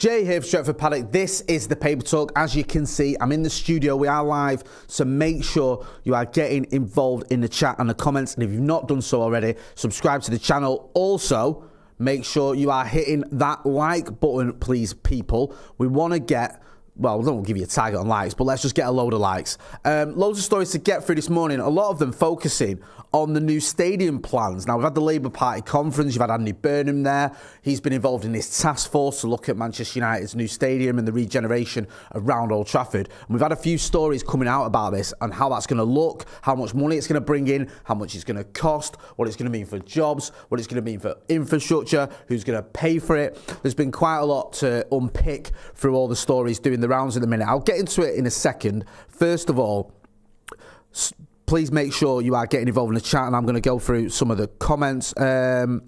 Jay here for Stretford Paddock. This is the Paper Talk. As you can see, I'm in the studio. We are live. So make sure you are getting involved in the chat and the comments. And if you've not done so already, subscribe to the channel. Also, make sure you are hitting that like button, please, people. We want to get... Well, we don't give you a target on likes, but let's just get a load of likes. Loads of stories to get through this morning, a lot of them focusing on the new stadium plans. Now, we've had the Labour Party conference, you've had Andy Burnham there. He's been involved in this task force to look at Manchester United's new stadium and the regeneration around Old Trafford. And we've had a few stories coming out about this and how that's going to look, how much money it's going to bring in, how much it's going to cost, what it's going to mean for jobs, what it's going to mean for infrastructure, who's going to pay for it. There's been quite a lot to unpick through all the stories doing the rounds in a minute. I'll get into it in a second. First of all, please make sure you are getting involved in the chat, and I'm going to go through some of the comments. Let me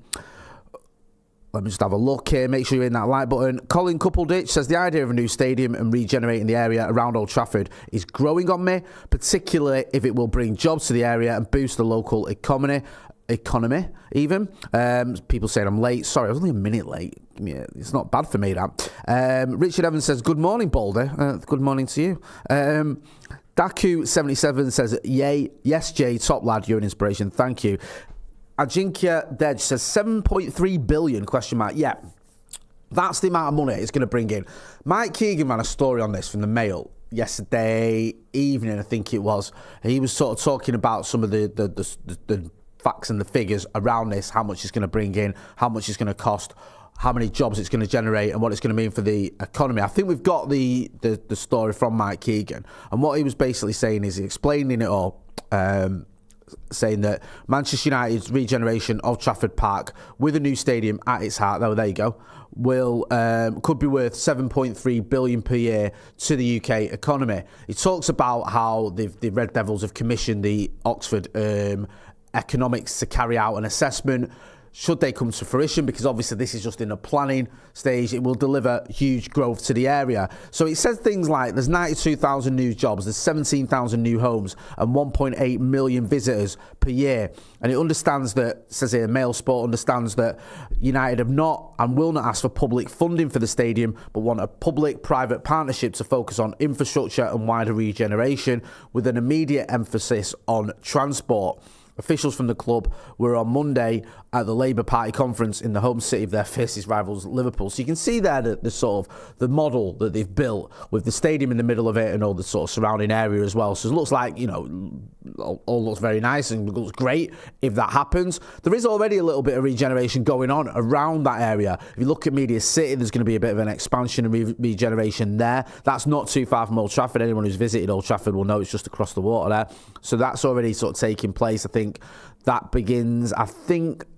just have a look here. Make sure you're in that like button. Colin Coupleditch says the idea of a new stadium and regenerating the area around Old Trafford is growing on me, particularly if it will bring jobs to the area and boost the local economy even. People saying I'm late. Sorry, I was only a minute late. Yeah, it's not bad for me, that. Richard Evans says, good morning, Baldy. Good morning to you. Daku77 says, yay. Yes, Jay, top lad, you're an inspiration. Thank you. Ajinkya Dej says, 7.3 billion, question mark. Yeah, that's the amount of money it's going to bring in. Mike Keegan ran a story on this from the Mail yesterday evening, I think it was. He was sort of talking about some of the facts and the figures around this, how much it's going to bring in, how much it's going to cost, how many jobs it's going to generate, and what it's going to mean for the economy. I think we've got the story from Mike Keegan, and what he was basically saying is explaining it all, saying that Manchester United's regeneration of Trafford Park with a new stadium at its heart, there you go, could be worth 7.3 billion per year to the UK economy. He talks about how the Red Devils have commissioned the Oxford economics to carry out an assessment. Should they come to fruition, because obviously this is just in a planning stage, it will deliver huge growth to the area. So it says things like there's 92,000 new jobs, there's 17,000 new homes and 1.8 million visitors per year. And it understands that, says here, Mail Sport understands that United have not and will not ask for public funding for the stadium, but want a public-private partnership to focus on infrastructure and wider regeneration with an immediate emphasis on transport. Officials from the club were on Monday at the Labour Party conference in the home city of their fiercest rivals, Liverpool. So you can see there the sort of the model that they've built with the stadium in the middle of it and all the sort of surrounding area as well. So it looks like, you know, all looks very nice and looks great if that happens. There is already a little bit of regeneration going on around that area. If you look at Media City, there's going to be a bit of an expansion and regeneration there. That's not too far from Old Trafford. Anyone who's visited Old Trafford will know it's just across the water there. So that's already sort of taking place. I think that begins,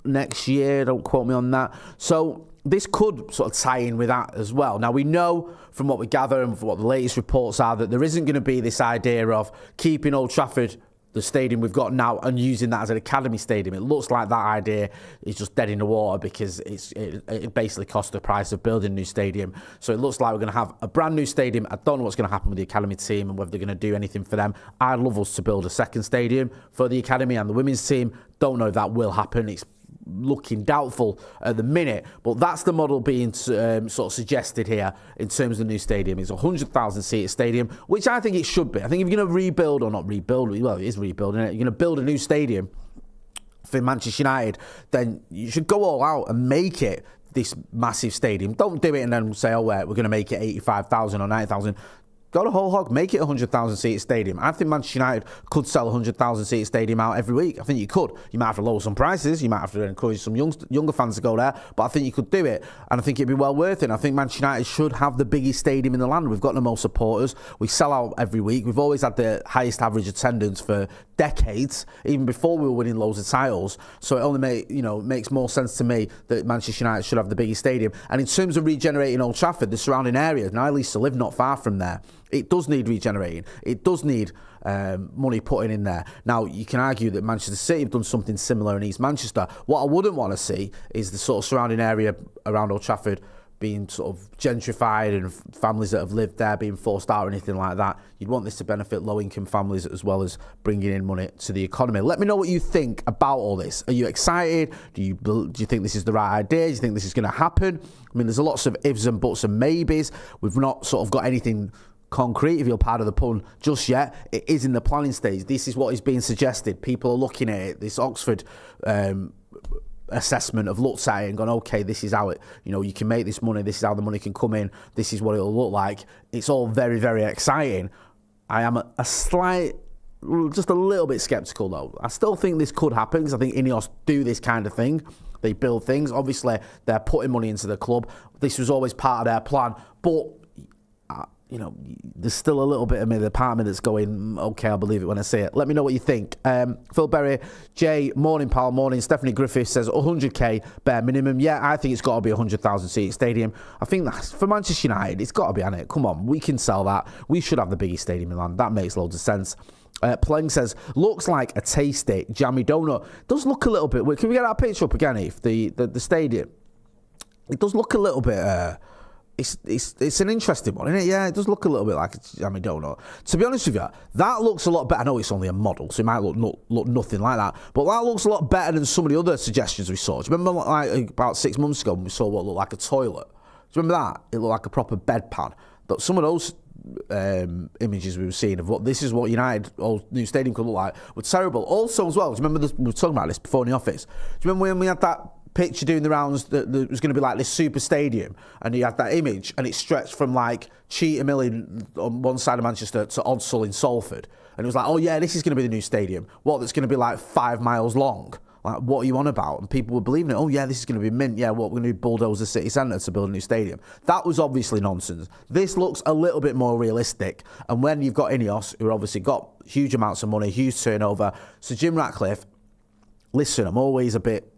next year. Don't quote me on that. So this could sort of tie in with that as well. Now, we know from what we gather and from what the latest reports are that there isn't going to be this idea of keeping Old Trafford, the stadium we've got now, and using that as an academy stadium. It looks like that idea is just dead in the water because it basically costs the price of building a new stadium. So it looks like we're going to have a brand new stadium. I don't know what's going to happen with the academy team and whether they're going to do anything for them. I'd love us to build a second stadium for the academy and the women's team. Don't know if that will happen. It's looking doubtful at the minute, but that's the model being sort of suggested here in terms of the new stadium. It's a 100,000 seat stadium, which I think it should be. I think if you're going to rebuild, or not rebuild, well, it is rebuilding it, you're going to build a new stadium for Manchester United, then you should go all out and make it this massive stadium. Don't do it and then say, oh, we're going to make it 85,000 or 90,000. Go the whole hog, make it a 100,000 seat stadium. I think Manchester United could sell a 100,000 seat stadium out every week. I think you could. You might have to lower some prices. You might have to encourage some younger fans to go there. But I think you could do it. And I think it'd be well worth it. I think Manchester United should have the biggest stadium in the land. We've got the most supporters. We sell out every week. We've always had the highest average attendance for decades, even before we were winning loads of titles. So it only makes more sense to me that Manchester United should have the biggest stadium. And in terms of regenerating Old Trafford, the surrounding areas, now I used to live not far from there. It does need regenerating. It does need money putting in there. Now, you can argue that Manchester City have done something similar in East Manchester. What I wouldn't want to see is the sort of surrounding area around Old Trafford being sort of gentrified and families that have lived there being forced out or anything like that. You'd want this to benefit low-income families as well as bringing in money to the economy. Let me know what you think about all this. Are you excited? Do you think this is the right idea? Do you think this is going to happen? I mean, there's lots of ifs and buts and maybes. We've not sort of got anything concrete, if you're part of the pun, just yet. It is in the planning stage. This is what is being suggested. People are looking at it. This Oxford assessment have looked at it and gone, okay, this is how it, you can make this money, this is how the money can come in, this is what it'll look like. It's all very, very exciting. I am just a little bit sceptical though. I still think this could happen because I think Ineos do this kind of thing. They build things. Obviously, they're putting money into the club. This was always part of their plan, but there's still a little bit of me, the part of me that's going, okay, I'll believe it when I see it. Let me know what you think. Phil Berry, Jay, morning, pal, morning. Stephanie Griffith says 100k bare minimum. Yeah, I think it's got to be a 100,000 seat stadium. I think that's for Manchester United. It's got to be on it. Come on, we can sell that. We should have the biggest stadium in land. That makes loads of sense. Pleng says, looks like a tasty jammy donut. Does look a little bit. Can we get that picture up again, Eve? The stadium. It does look a little bit. It's an interesting one, isn't it? Yeah, it does look a little bit like a jammy donut. To be honest with you, that looks a lot better. I know it's only a model, so it might look nothing like that, but that looks a lot better than some of the other suggestions we saw. Do you remember like about 6 months ago when we saw what looked like a toilet? Do you remember that? It looked like a proper bedpan. But some of those images we were seeing of what this is what United old new stadium could look like were terrible. Also, as well, do you remember we were talking about this before in the office? Do you remember when we had that picture doing the rounds that was going to be like this super stadium, and you had that image and it stretched from like Cheetham Hill on one side of Manchester to Odsall in Salford, and it was like, oh yeah, this is going to be the new stadium. What, that's going to be like 5 miles long? Like, what are you on about? And people were believing it. Oh yeah, this is going to be mint. Yeah, what, we're going to bulldoze the city centre to build a new stadium. That was obviously nonsense. This looks a little bit more realistic, and when you've got Ineos, who obviously got huge amounts of money, huge turnover, so Jim Ratcliffe, listen, I'm always a bit,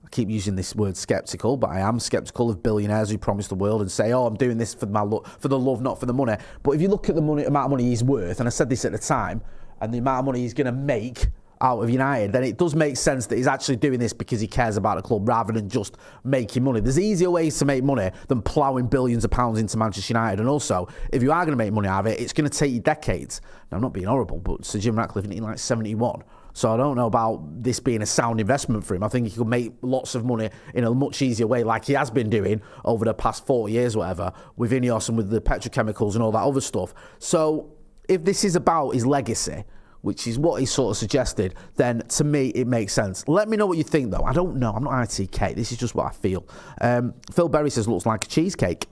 I keep using this word sceptical, but I am sceptical of billionaires who promise the world and say, oh, I'm doing this for the love, not for the money. But if you look at the amount of money he's worth, and I said this at the time, and the amount of money he's going to make out of United, then it does make sense that he's actually doing this because he cares about the club rather than just making money. There's easier ways to make money than ploughing billions of pounds into Manchester United. And also, if you are going to make money out of it, it's going to take you decades. Now, I'm not being horrible, but Sir Jim Ratcliffe isn't like 71. So I don't know about this being a sound investment for him. I think he could make lots of money in a much easier way, like he has been doing over the past 40 years, whatever, with Ineos and with the petrochemicals and all that other stuff. So if this is about his legacy, which is what he sort of suggested, then to me it makes sense. Let me know what you think, though. I don't know. I'm not ITK. This is just what I feel. Phil Berry says, looks like a cheesecake.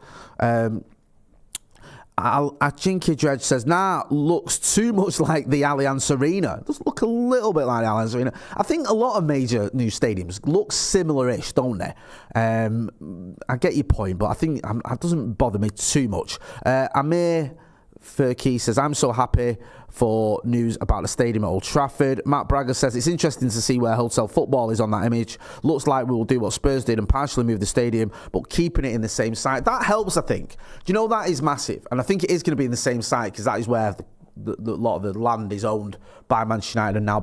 Jinky Dredge says, looks too much like the Allianz Arena. It does look a little bit like the Allianz Arena. I think a lot of major new stadiums look similar-ish, don't they? I get your point, but I think it doesn't bother me too much. Amir Furkey says, I'm so happy for news about the stadium at Old Trafford. Matt Bragger says, it's interesting to see where Hotel Football is on that image. Looks like we will do what Spurs did and partially move the stadium, but keeping it in the same site. That helps, I think. Do you know, that is massive? And I think it is going to be in the same site because that is where the lot of the land is owned by Manchester United and now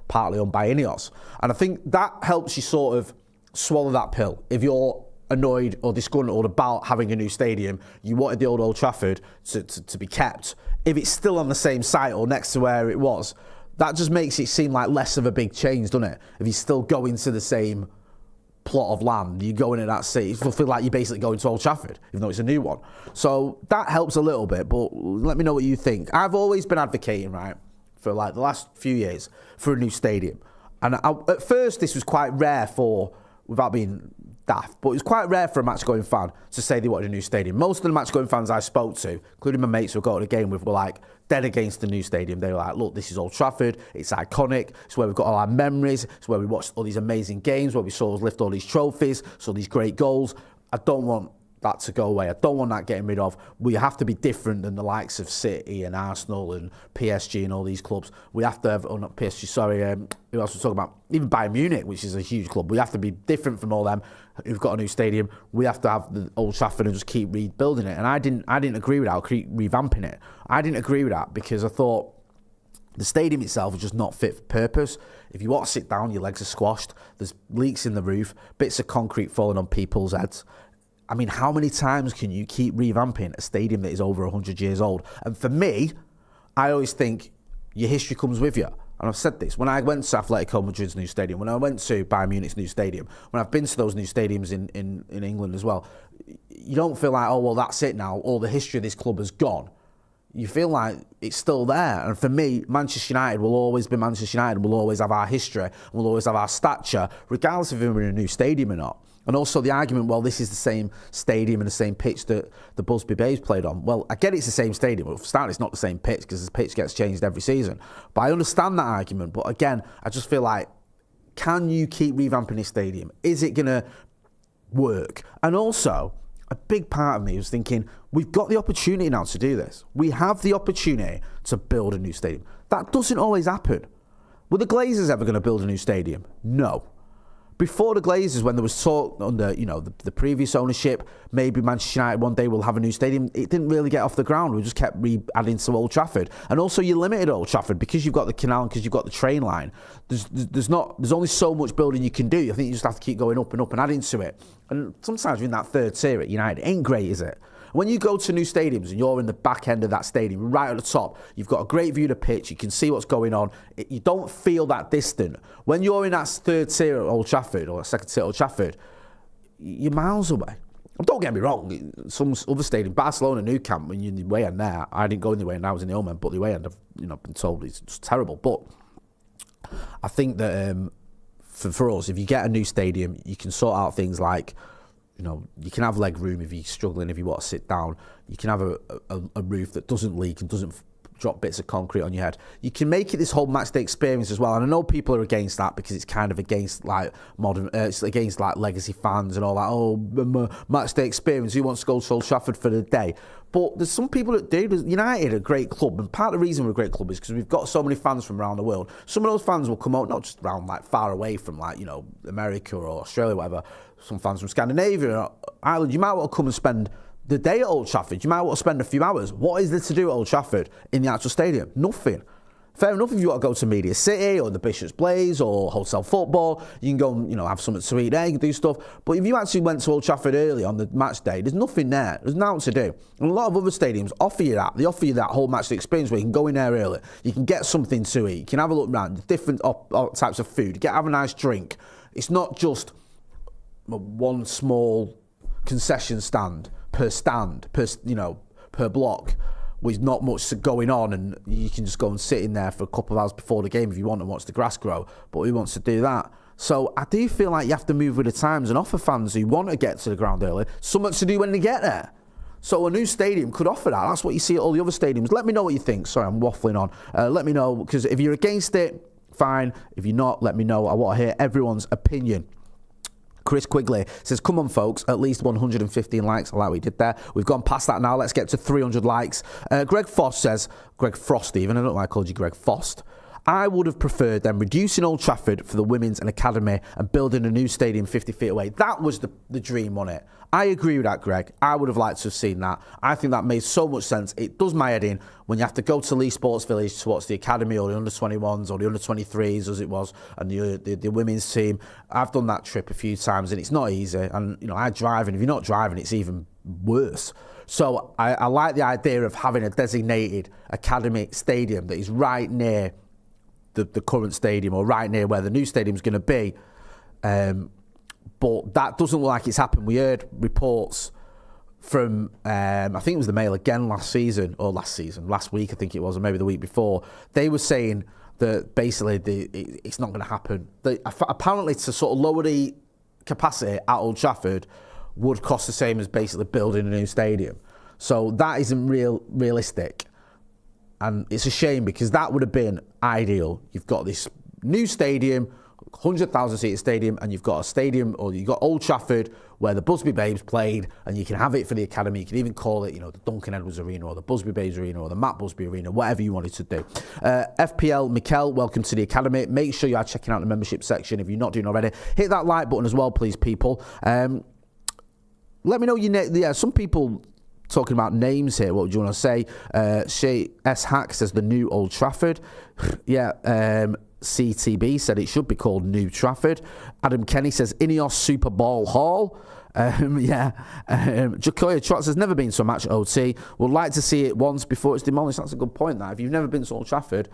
partly owned by Ineos. And I think that helps you sort of swallow that pill. If you're annoyed or disgruntled about having a new stadium, you wanted the Old Trafford to be kept. If it's still on the same site or next to where it was, that just makes it seem like less of a big change, doesn't it? If you're still going to the same plot of land, you go into that city, it'll feel like you're basically going to Old Trafford, even though it's a new one. So that helps a little bit, but let me know what you think. I've always been advocating, right, for like the last few years, for a new stadium. And at first, this was quite rare without being daft, but it was quite rare for a match-going fan to say they wanted a new stadium. Most of the match-going fans I spoke to, including my mates who got to the game with, were like dead against the new stadium. They were like, look, this is Old Trafford, it's iconic, it's where we've got all our memories, it's where we watched all these amazing games, where we saw us lift all these trophies, saw these great goals. I don't want that to go away. I don't want that getting rid of. We have to be different than the likes of City and Arsenal and PSG and all these clubs. We have to have, oh not PSG, sorry, who else was talking about? Even Bayern Munich, which is a huge club. We have to be different from all them who've got a new stadium. We have to have the Old Trafford and just keep rebuilding it. And I didn't agree with that, or keep revamping it. I didn't agree with that because I thought the stadium itself was just not fit for purpose. If you want to sit down, your legs are squashed. There's leaks in the roof, bits of concrete falling on people's heads. I mean, how many times can you keep revamping a stadium that is over 100 years old? And for me, I always think your history comes with you. And I've said this, when I went to Atletico Madrid's new stadium, when I went to Bayern Munich's new stadium, when I've been to those new stadiums in England as well, you don't feel like, oh, well, that's it now. All the history of this club has gone. You feel like it's still there. And for me, Manchester United will always be Manchester United. We'll always have our history. We'll always have our stature, regardless of if we're in a new stadium or not. And also the argument, well, this is the same stadium and the same pitch that the Busby Babes played on. Well, I get it's the same stadium. Well, for starters, it's not the same pitch because the pitch gets changed every season. But I understand that argument. But again, I just feel like, can you keep revamping this stadium? Is it going to work? And also, a big part of me was thinking, we've got the opportunity now to do this. We have the opportunity to build a new stadium. That doesn't always happen. Were the Glazers ever going to build a new stadium? No. Before the Glazers, when there was talk under, the previous ownership, maybe Manchester United one day will have a new stadium, it didn't really get off the ground. We just kept adding to Old Trafford. And also you're limited at Old Trafford because you've got the canal and because you've got the train line. There's only so much building you can do. I think you just have to keep going up and up and adding to it. And sometimes you're in that third tier at United. It ain't great, is it? When you go to new stadiums and you're in the back end of that stadium, right at the top, you've got a great view of the pitch, you can see what's going on, you don't feel that distant. When you're in that third tier at Old Trafford, or second tier at Old Trafford, you're miles away. Don't get me wrong, some other stadium, Barcelona, Nou Camp, when you're in the away end there, I didn't go in the away end, I was in the home end, but the away end, I've been told it's just terrible. But I think that for us, if you get a new stadium, you can sort out things like, you can have leg room if you're struggling, if you want to sit down. You can have a roof that doesn't leak and doesn't drop bits of concrete on your head. You can make it this whole match day experience as well. And I know people are against that because it's kind of against like it's against like legacy fans and all that. Oh, match day experience. Who wants to go to Old Trafford for the day? But there's some people that do. United are a great club, and part of the reason we're a great club is because we've got so many fans from around the world. Some of those fans will come out not just around like far away from like America or Australia, or whatever. Some fans from Scandinavia or Ireland. You might want to come and spend the day at Old Trafford. You might want to spend a few hours. What is there to do at Old Trafford in the actual stadium? Nothing. Fair enough if you want to go to Media City or the Bishop's Blaze or Hotel Football, you can go and have something to eat there, you can do stuff. But if you actually went to Old Trafford early on the match day, there's nothing there. There's nothing to do. And a lot of other stadiums offer you that. They offer you that whole match day experience where you can go in there early, you can get something to eat, you can have a look around, different types of food, have a nice drink. It's not just one small concession stand per block with not much going on, and you can just go and sit in there for a couple of hours before the game if you want and watch the grass grow. But who wants to do that? So I do feel like you have to move with the times and offer fans who want to get to the ground early something to do when they get there. So a new stadium could offer that. That's what you see at all the other stadiums. Let me know what you think. Sorry, I'm waffling on. Let me know, because if you're against it, fine. If you're not, let me know. I want to hear everyone's opinion. Chris Quigley says, come on, folks, at least 115 likes. I like what we did there. We've gone past that now. Let's get to 300 likes. Greg Frost says, Greg Frost even, I don't know why I called you Greg Frost. I would have preferred them reducing Old Trafford for the women's and academy and building a new stadium 50 feet away. That was the dream, wasn't it? I agree with that, Greg. I would have liked to have seen that. I think that made so much sense. It does my head in when you have to go to Lee Sports Village to watch the academy or the under-21s or the under-23s as it was, and the women's team. I've done that trip a few times and it's not easy. And, I drive, and if you're not driving, it's even worse. So I like the idea of having a designated academy stadium that is right near the current stadium or right near where the new stadium is going to be. But that doesn't look like it's happened. We heard reports from, I think it was the Mail again last week I think it was, or maybe the week before. They were saying that basically it's not going to happen. Apparently to sort of lower the capacity at Old Trafford would cost the same as basically building a new stadium. So that isn't realistic. And it's a shame because that would have been ideal. You've got this new stadium, 100,000 seat stadium, and you've got a stadium, or you've got Old Trafford where the Busby Babes played, and you can have it for the academy. You can even call it, the Duncan Edwards Arena or the Busby Babes Arena or the Matt Busby Arena, whatever you wanted to do. FPL Mikel, welcome to the academy. Make sure you are checking out the membership section if you're not doing already. Hit that like button as well, please, people. Let me know your name. Yeah, some people talking about names here. What would you want to say? Shay S. Hack says the new Old Trafford. Yeah. CTB said it should be called New Trafford. Adam Kenny says Ineos Super Bowl Hall. Jacoya Trotz has never been to a match at OT. Would like to see it once before it's demolished. That's a good point, that. If you've never been to Old Trafford,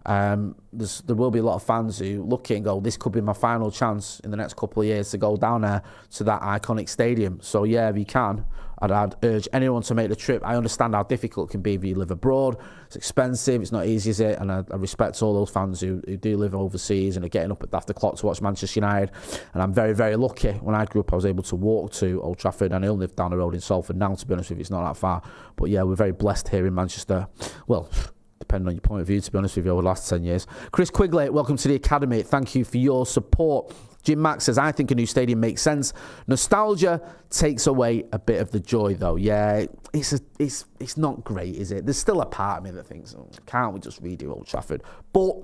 there will be a lot of fans who look at and go, this could be my final chance in the next couple of years to go down there to that iconic stadium. So, yeah, if you can, I'd urge anyone to make the trip. I understand how difficult it can be if you live abroad. It's expensive. It's not easy, is it? And I respect all those fans who do live overseas and are getting up at after clock to watch Manchester United. And I'm very, very lucky. When I grew up, I was able to walk to Old Trafford, and I only live down the road in Salford now, to be honest with you. It's not that far. But, yeah, we're very blessed here in Manchester. Well, depending on your point of view, to be honest with you, over the last 10 years. Chris Quigley, welcome to the Academy. Thank you for your support. Jim Mack says, I think a new stadium makes sense. Nostalgia takes away a bit of the joy, though. Yeah, it's not great, is it? There's still a part of me that thinks, can't we just redo Old Trafford? But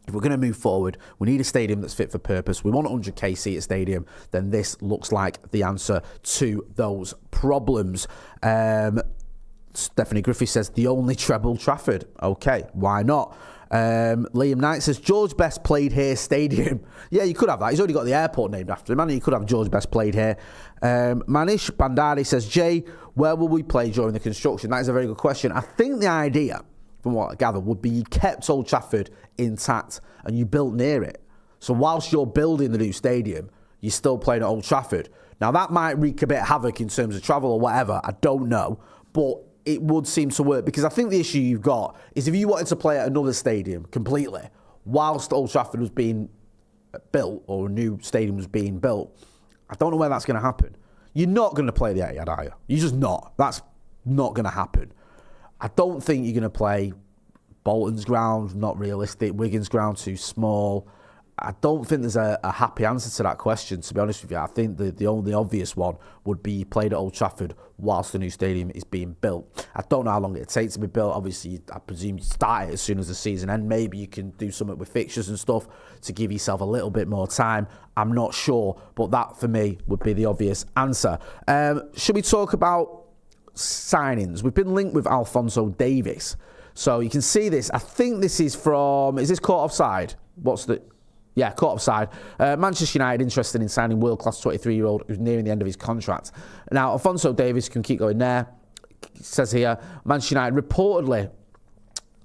if we're going to move forward, we need a stadium that's fit for purpose. We want a 100k seat stadium. Then this looks like the answer to those problems. Stephanie Griffith says, the only treble Trafford. Okay, why not? Liam Knight says, George Best played here stadium. Yeah, you could have that. He's already got the airport named after him, and you could have George Best played here. Manish Bandari says, Jay, where will we play during the construction? That is a very good question. I think the idea, from what I gather, would be you kept Old Trafford intact and you built near it. So whilst you're building the new stadium, you're still playing at Old Trafford. Now, that might wreak a bit of havoc in terms of travel or whatever. I don't know. But it would seem to work, because I think the issue you've got is if you wanted to play at another stadium completely whilst Old Trafford was being built, or a new stadium was being built, I don't know where that's going to happen. You're not going to play the Etihad, are you? You're just not. That's not going to happen. I don't think you're going to play Bolton's ground, not realistic. Wigan's ground, too small. I don't think there's a happy answer to that question, to be honest with you. I think the only obvious one would be played at Old Trafford whilst the new stadium is being built. I don't know how long it'd take to be built. Obviously, I presume you start it as soon as the season ends. Maybe you can do something with fixtures and stuff to give yourself a little bit more time. I'm not sure, but that, for me, would be the obvious answer. Should we talk about signings? We've been linked with Alphonso Davies. So you can see this. I think this is from... Is this caught offside? Yeah, caught offside. Manchester United interested in signing world-class 23-year-old who's nearing the end of his contract. Now, Alphonso Davies can keep going there. It says here, Manchester United reportedly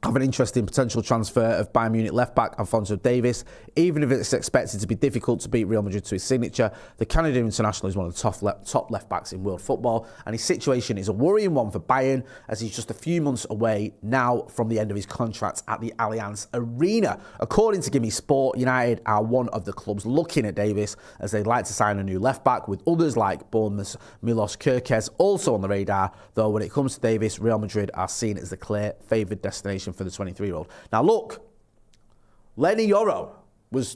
have an interesting potential transfer of Bayern Munich left-back Alphonso Davies. Even if it's expected to be difficult to beat Real Madrid to his signature, the Canadian international is one of the top left-backs in world football, and his situation is a worrying one for Bayern, as he's just a few months away now from the end of his contract at the Allianz Arena. According to Gimme Sport, United are one of the clubs looking at Davies, as they'd like to sign a new left-back, with others like Bournemouth's Milos Kerkez also on the radar, though when it comes to Davies, Real Madrid are seen as the clear favoured destination for the 23-year-old. Now look, Lenny Yoro was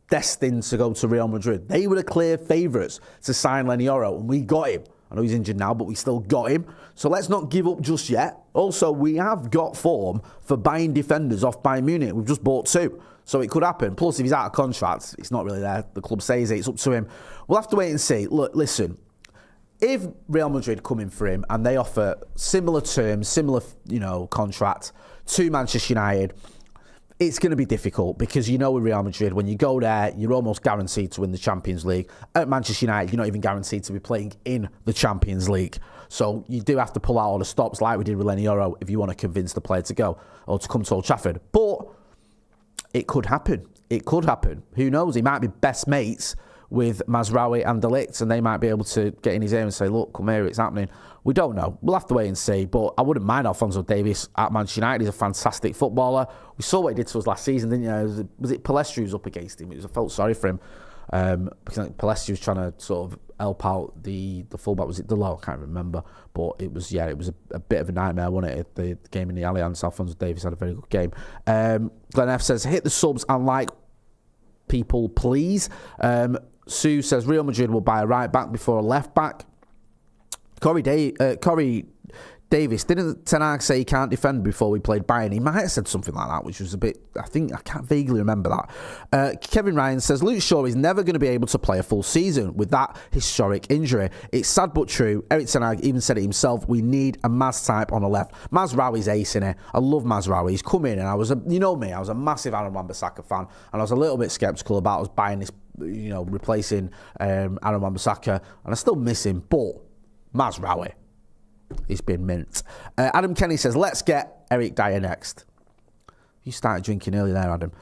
destined to go to Real Madrid. They were the clear favourites to sign Lenny Yoro, and we got him. I know he's injured now, but we still got him. So let's not give up just yet. Also, we have got form for buying defenders off Bayern Munich. We've just bought 2. So it could happen. Plus, if he's out of contract, it's not really there. The club says it's up to him. We'll have to wait and see. Look, listen. If Real Madrid come in for him and they offer similar terms, similar, contract to Manchester United, it's going to be difficult, because with Real Madrid, when you go there, you're almost guaranteed to win the Champions League. At Manchester United, you're not even guaranteed to be playing in the Champions League. So you do have to pull out all the stops like we did with Lenny Yoro if you want to convince the player to go or to come to Old Trafford. But it could happen. It could happen. Who knows? He might be best mates with Mazraoui and De Ligt, and they might be able to get in his ear and say, look, come here, it's happening. We don't know. We'll have to wait and see, but I wouldn't mind Alphonso Davies at Manchester United. He's a fantastic footballer. We saw what he did to us last season, didn't you? Was it Palestri who was up against him? I felt sorry for him, because I think Palestri was trying to sort of help out the fullback. Was it Delo? I can't remember, but it was a bit of a nightmare, wasn't it? The game in the Allianz. Alphonso Davies had a very good game. Glenn F says, hit the subs and like people, please. Sue says Real Madrid will buy a right back before a left back. Corey Davies, didn't Ten Hag say he can't defend before we played Bayern? He might have said something like that, which was a bit, I can't vaguely remember that. Kevin Ryan says, Luke Shaw is never going to be able to play a full season with that historic injury. It's sad but true. Eric Ten Hag even said it himself, we need a Maz type on the left. Mazraoui's acing it. I love Mazraoui. He's come in and I was a massive Aaron Wan-Bissaka fan, and I was a little bit sceptical about us buying this, replacing Aaron Wan-Bissaka, and I still miss him, but Mazraoui, he's been mint. Adam Kenny says, let's get Eric Dyer next. You started drinking early there, Adam.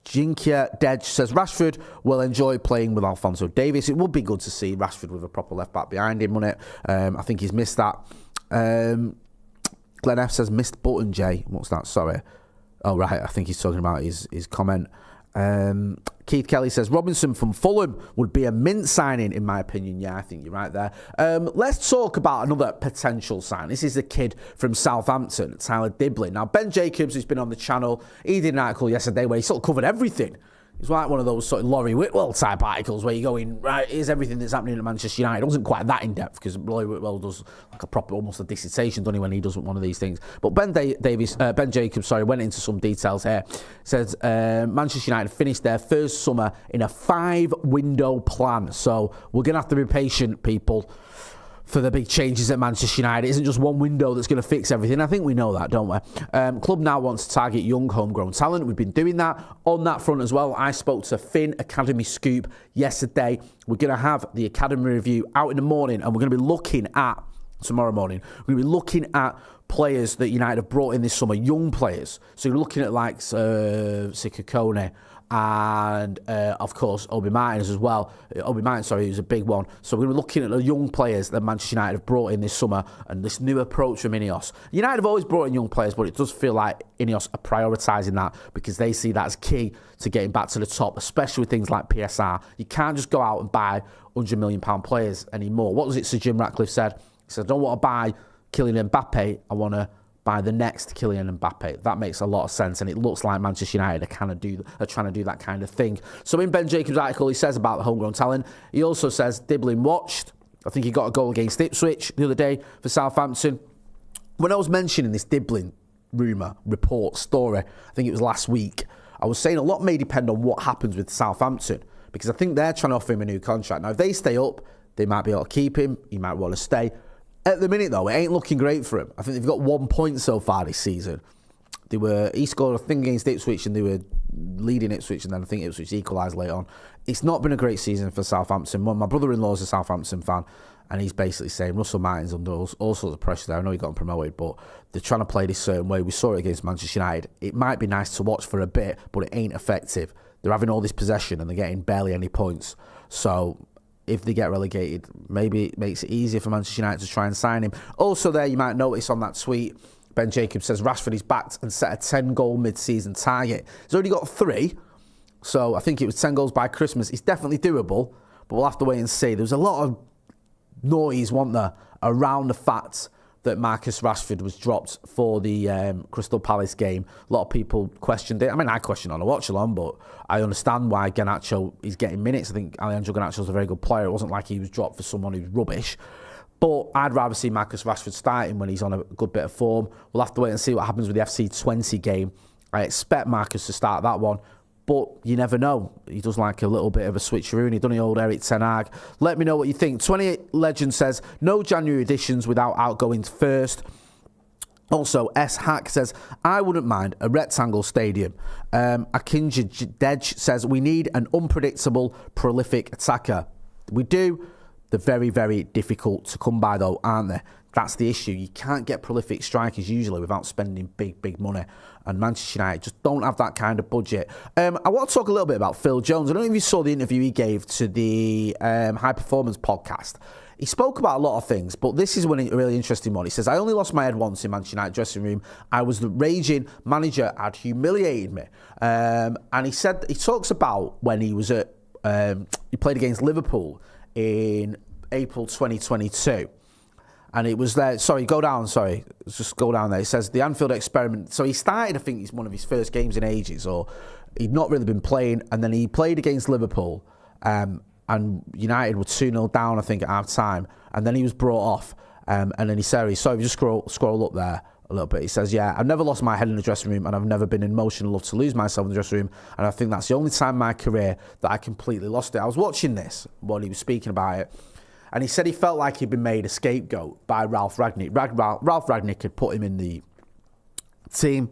Jinkia Dedge says, Rashford will enjoy playing with Alphonso Davies. It would be good to see Rashford with a proper left back behind him, wouldn't it? I think he's missed that. Glenn F says, missed button, Jay. What's that? Sorry. Oh, right. I think he's talking about his comment. Keith Kelly says, Robinson from Fulham would be a mint signing, in my opinion. Yeah, I think you're right there. Let's talk about another potential sign. This is the kid from Southampton, Tyler Dibling. Now, Ben Jacobs, who's been on the channel, he did an article yesterday where he sort of covered everything. It's like one of those sort of Laurie Whitwell type articles where you go in, right, here's everything that's happening at Manchester United. It wasn't quite that in-depth because Laurie Whitwell does like a proper, almost a dissertation, doesn't he, when he does one of these things. But Ben Jacobs, went into some details here. Says Manchester United finished their first summer in a 5-window plan. So we're going to have to be patient, people, for the big changes at Manchester United. It isn't just one window that's going to fix everything. I think we know that, don't we? Club now wants to target young homegrown talent. We've been doing that on that front as well. I spoke to Finn Academy Scoop yesterday. We're going to have the Academy review out in the morning, and we're going to be looking at, tomorrow morning, we're going to be looking at players that United have brought in this summer, young players. So you're looking at like Sikakone, and of course Obi Martins as well. Obi Martins, who's a big one. So we're looking at the young players that Manchester United have brought in this summer and this new approach from Ineos. United have always brought in young players, but it does feel like Ineos are prioritising that because they see that as key to getting back to the top, especially with things like PSR. You can't just go out and buy £100 million players anymore. What was it Sir Jim Ratcliffe said? He said, I don't want to buy Kylian Mbappe, I want to buy the next Kylian Mbappe. That makes a lot of sense, and it looks like Manchester United are trying to do that kind of thing. So in Ben Jacobs' article, he says about the homegrown talent. He also says Dibling watched. I think he got a goal against Ipswich the other day for Southampton. When I was mentioning this Dibling rumour, report, story, I think it was last week, I was saying a lot may depend on what happens with Southampton, because I think they're trying to offer him a new contract. Now, if they stay up, they might be able to keep him. He might want to stay. At the minute, though, it ain't looking great for him. I think they've got 1 point so far this season. He scored a thing against Ipswich and they were leading Ipswich, and then I think Ipswich equalised later on. It's not been a great season for Southampton. My brother-in-law's a Southampton fan, and he's basically saying Russell Martin's under all sorts of pressure there. I know he got promoted, but they're trying to play this certain way. We saw it against Manchester United. It might be nice to watch for a bit, but it ain't effective. They're having all this possession and they're getting barely any points. So if they get relegated, maybe it makes it easier for Manchester United to try and sign him. Also there, you might notice on that tweet, Ben Jacobs says Rashford is backed and set a 10-goal mid-season target. He's already got 3, so I think it was 10 goals by Christmas. It's definitely doable, but we'll have to wait and see. There was a lot of noise, wasn't there, around the fact that Marcus Rashford was dropped for the Crystal Palace game. A lot of people questioned it. I mean, I questioned on a watch-along, but I understand why Garnacho is getting minutes. I think Alejandro Garnacho is a very good player. It wasn't like he was dropped for someone who's rubbish. But I'd rather see Marcus Rashford starting when he's on a good bit of form. We'll have to wait and see what happens with the FC20 game. I expect Marcus to start that one, but you never know. He does like a little bit of a switcheroo. Doesn't he, old Eric Ten Hag? Let me know what you think. 28 Legend says, no January editions without outgoings first. Also, S. Hack says, I wouldn't mind a rectangle stadium. Akinja Dej says, we need an unpredictable, prolific attacker. We do. They're very, very difficult to come by, though, aren't they? That's the issue. You can't get prolific strikers usually without spending big, big money. And Manchester United just don't have that kind of budget. I want to talk a little bit about Phil Jones. I don't know if you saw the interview he gave to the High Performance podcast. He spoke about a lot of things, but this is a really interesting one. He says, I only lost my head once in Manchester United dressing room. I was the raging manager had humiliated me. And he talks about when he was at, he played against Liverpool in April 2022. And it was there, just go down there. It says the Anfield experiment. So he started, I think it's one of his first games in ages, or he'd not really been playing. And then he played against Liverpool, and United were 2-0 down, I think, at half time. And then he was brought off. And then he said, sorry, just scroll up there a little bit. He says, yeah, I've never lost my head in the dressing room, and I've never been emotional enough to lose myself in the dressing room. And I think that's the only time in my career that I completely lost it. I was watching this while he was speaking about it, and he said he felt like he'd been made a scapegoat by Ralph Rangnick. Ralph Rangnick had put him in the team,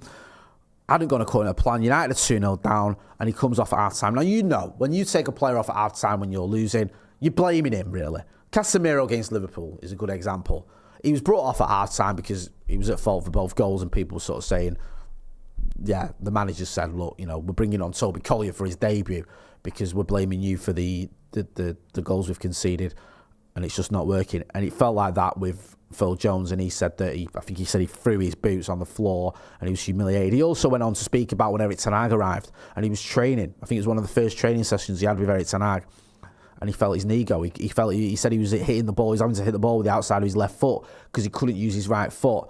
hadn't gone according to plan. United are 2-0 down, and he comes off at half-time. Now, you know, when you take a player off at half-time when you're losing, you're blaming him, really. Casemiro against Liverpool is a good example. He was brought off at half-time because he was at fault for both goals, and people were sort of saying, yeah, the manager said, look, you know, we're bringing on Toby Collier for his debut because we're blaming you for the goals we've conceded, and it's just not working. And it felt like that with Phil Jones, and he said that I think he said he threw his boots on the floor and he was humiliated. He also went on to speak about when Erik ten Hag arrived and he was training. I think it was one of the first training sessions he had with Erik ten Hag, and he felt his knee go. He said he was hitting the ball. He was having to hit the ball with the outside of his left foot because he couldn't use his right foot.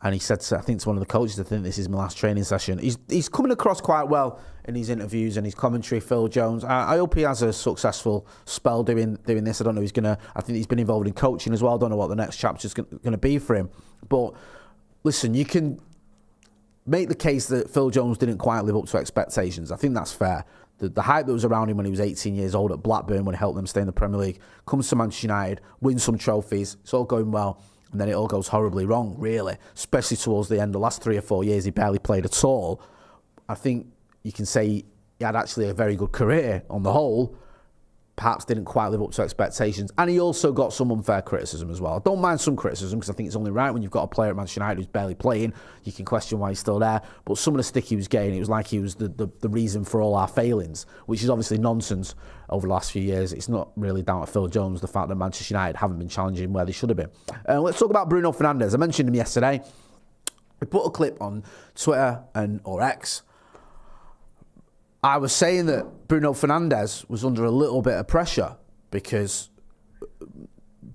And he said, I think to one of the coaches, I think this is my last training session. He's coming across quite well in his interviews and his commentary, Phil Jones. I hope he has a successful spell doing this. I don't know, I think he's been involved in coaching as well. I don't know what the next chapter's going to be for him. But listen, you can make the case that Phil Jones didn't quite live up to expectations. I think that's fair. The hype that was around him when he was 18 years old at Blackburn, when he helped them stay in the Premier League, comes to Manchester United, wins some trophies, it's all going well. And then it all goes horribly wrong, really, especially towards the end. The last 3 or 4 years, he barely played at all. I think you can say he had actually a very good career on the whole, perhaps didn't quite live up to expectations. And he also got some unfair criticism as well. I don't mind some criticism because I think it's only right when you've got a player at Manchester United who's barely playing. You can question why he's still there. But some of the stick he was getting, it was like he was the reason for all our failings, which is obviously nonsense over the last few years. It's not really down to Phil Jones, the fact that Manchester United haven't been challenging where they should have been. Let's talk about Bruno Fernandes. I mentioned him yesterday. We put a clip on Twitter or X. I was saying that Bruno Fernandes was under a little bit of pressure because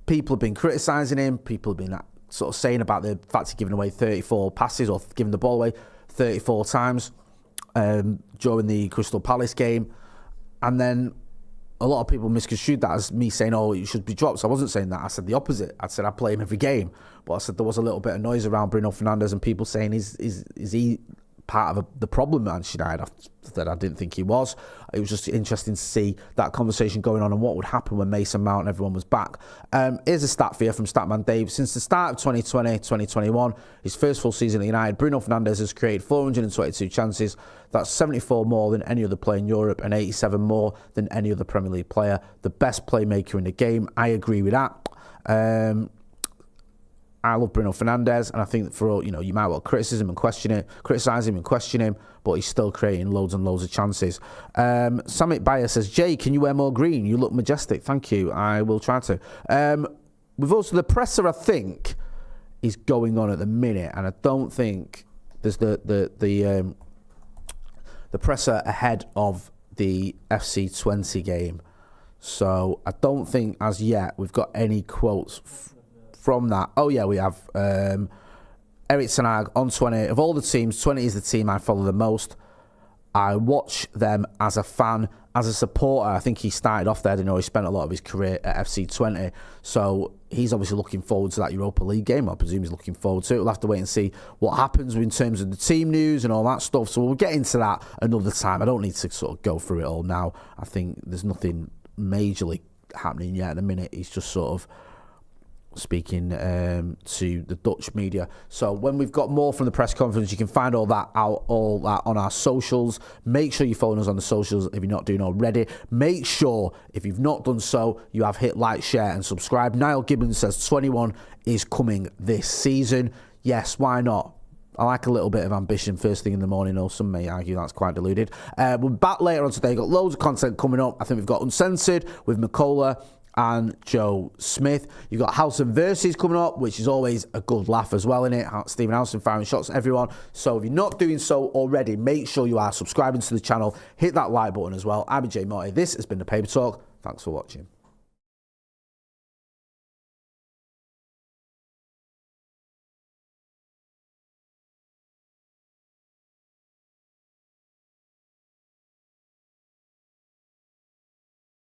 people have been criticising him. People have been sort of saying about the fact he's given away 34 passes or given the ball away 34 times during the Crystal Palace game. And then a lot of people misconstrued that as me saying, oh, you should be dropped. So I wasn't saying that. I said the opposite. I said I play him every game. But I said there was a little bit of noise around Bruno Fernandes and people saying, is he part of the problem at Manchester United? That I didn't think he was. It was just interesting to see that conversation going on and what would happen when Mason Mount and everyone was back. Here's a stat for you from Statman Dave. Since the start of 2020-2021, his first full season at United, Bruno Fernandes has created 422 chances. That's 74 more than any other player in Europe and 87 more than any other Premier League player. The best playmaker in the game. I agree with that. I love Bruno Fernandes, and I think that for, you might well criticise him and question him, but he's still creating loads and loads of chances. Samit Bayer says, Jay, can you wear more green? You look majestic. Thank you. I will try to. We've also, the presser, I think, is going on at the minute, and I don't think there's the presser ahead of the FC20 game. So I don't think as yet we've got any quotes from that. Oh yeah, we have Erik ten Hag on 20. Of all the teams, 20 is the team I follow the most. I watch them as a fan, as a supporter. I think he started off there, he spent a lot of his career at FC20. So he's obviously looking forward to that Europa League game. I presume he's looking forward to it. We'll have to wait and see what happens in terms of the team news and all that stuff. So we'll get into that another time. I don't need to sort of go through it all now. I think there's nothing majorly happening yet at the minute. He's just sort of speaking to the Dutch media. So when we've got more from the press conference, you can find all that on our socials. Make sure you follow us on the socials if you're not doing already. Make sure, if you've not done so, you have hit like, share and subscribe. Niall Gibbons says 21 is coming this season. Yes, why not? I like a little bit of ambition first thing in the morning, or some may argue that's quite deluded. We're back later on today. Got loads of content coming up. I think we've got Uncensored with McCullough and Joe Smith. You've got House and Versus coming up, which is always a good laugh as well, innit? Stephen Housen firing shots at everyone. So if you're not doing so already, make sure you are subscribing to the channel. Hit that like button as well. I'm Jay Motty. This has been The Paper Talk. Thanks for watching.